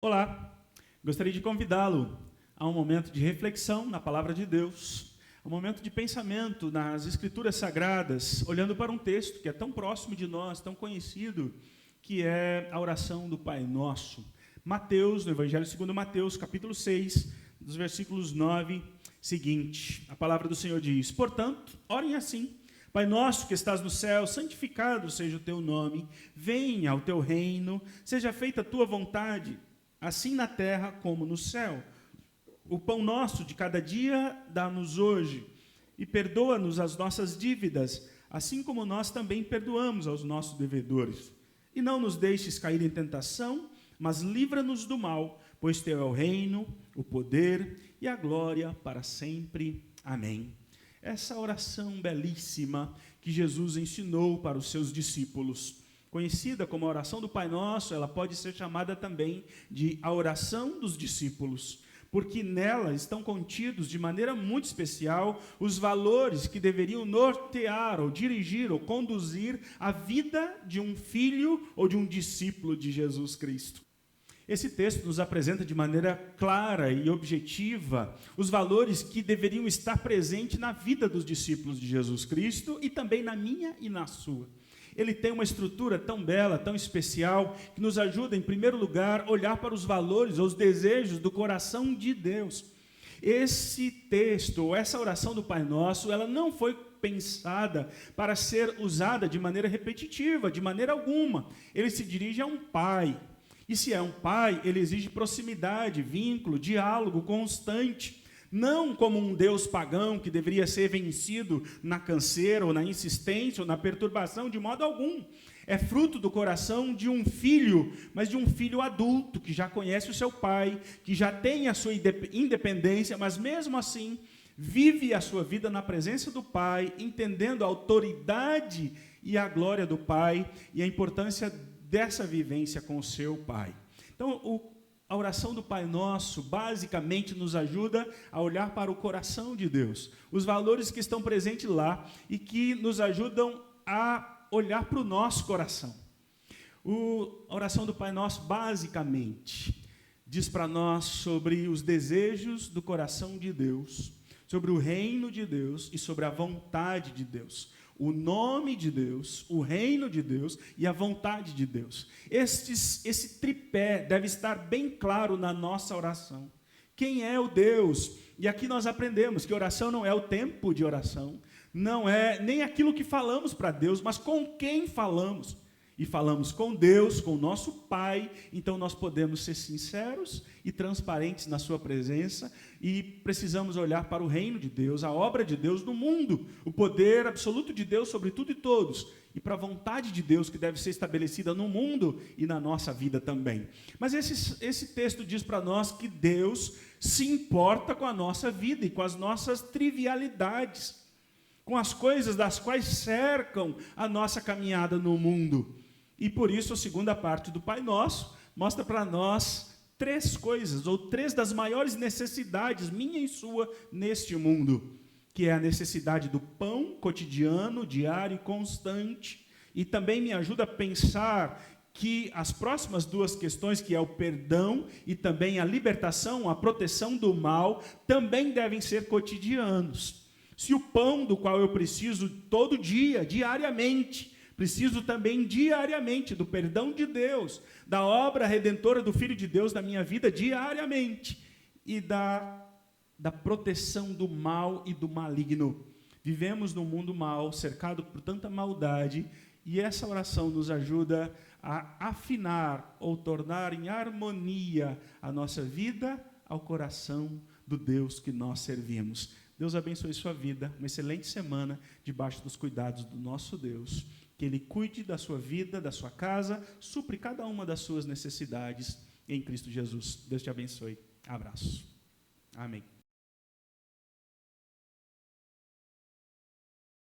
Olá, gostaria de convidá-lo a um momento de reflexão na Palavra de Deus, um momento de pensamento nas Escrituras Sagradas, olhando para um texto que é tão próximo de nós, tão conhecido, que é a oração do Pai Nosso. Mateus, no Evangelho segundo Mateus, capítulo 6, dos versículos 9 seguinte. A palavra do Senhor diz: portanto, orem assim: Pai nosso que estás no céu, santificado seja o teu nome, venha o teu reino, seja feita a tua vontade, assim na terra como no céu. O pão nosso de cada dia dá-nos hoje, e perdoa-nos as nossas dívidas, assim como nós também perdoamos aos nossos devedores. E não nos deixes cair em tentação, mas livra-nos do mal, pois teu é o reino, o poder e a glória para sempre. Amém. Essa oração belíssima que Jesus ensinou para os seus discípulos, conhecida como a oração do Pai Nosso, ela pode ser chamada também de a oração dos discípulos, porque nela estão contidos de maneira muito especial os valores que deveriam nortear, ou dirigir, ou conduzir a vida de um filho ou de um discípulo de Jesus Cristo. Esse texto nos apresenta de maneira clara e objetiva os valores que deveriam estar presentes na vida dos discípulos de Jesus Cristo e também na minha e na sua. Ele tem uma estrutura tão bela, tão especial, que nos ajuda, em primeiro lugar, a olhar para os valores ou os desejos do coração de Deus. Esse texto, ou essa oração do Pai Nosso, ela não foi pensada para ser usada de maneira repetitiva, de maneira alguma. Ele se dirige a um pai. E se é um pai, ele exige proximidade, vínculo, diálogo constante. Não como um Deus pagão que deveria ser vencido na canseira, ou na insistência, ou na perturbação, de modo algum. É fruto do coração de um filho, mas de um filho adulto, que já conhece o seu pai, que já tem a sua independência, mas mesmo assim vive a sua vida na presença do pai, entendendo a autoridade e a glória do pai e a importância dessa vivência com o seu pai. Então, a oração do Pai Nosso, basicamente, nos ajuda a olhar para o coração de Deus, os valores que estão presentes lá e que nos ajudam a olhar para o nosso coração. A oração do Pai Nosso, basicamente, diz para nós sobre os desejos do coração de Deus, sobre o reino de Deus e sobre a vontade de Deus. O nome de Deus, o reino de Deus e a vontade de Deus. Esse tripé deve estar bem claro na nossa oração. Quem é o Deus? E aqui nós aprendemos que oração não é o tempo de oração, não é nem aquilo que falamos para Deus, mas com quem falamos. E falamos com Deus, com o nosso Pai, então nós podemos ser sinceros e transparentes na sua presença e precisamos olhar para o reino de Deus, a obra de Deus no mundo, o poder absoluto de Deus sobre tudo e todos, e para a vontade de Deus que deve ser estabelecida no mundo e na nossa vida também. Mas esse texto diz para nós que Deus se importa com a nossa vida e com as nossas trivialidades, com as coisas das quais cercam a nossa caminhada no mundo. E por isso a segunda parte do Pai Nosso mostra para nós três coisas, ou três das maiores necessidades, minha e sua, neste mundo, que é a necessidade do pão cotidiano, diário e constante, e também me ajuda a pensar que as próximas duas questões, que é o perdão e também a libertação, a proteção do mal, também devem ser cotidianos. Se o pão do qual eu preciso todo dia, diariamente, preciso também diariamente do perdão de Deus, da obra redentora do Filho de Deus na minha vida diariamente e da proteção do mal e do maligno. Vivemos num mundo mau, cercado por tanta maldade, e essa oração nos ajuda a afinar ou tornar em harmonia a nossa vida ao coração do Deus que nós servimos. Deus abençoe sua vida, uma excelente semana debaixo dos cuidados do nosso Deus. Que Ele cuide da sua vida, da sua casa, supre cada uma das suas necessidades em Cristo Jesus. Deus te abençoe. Abraço. Amém.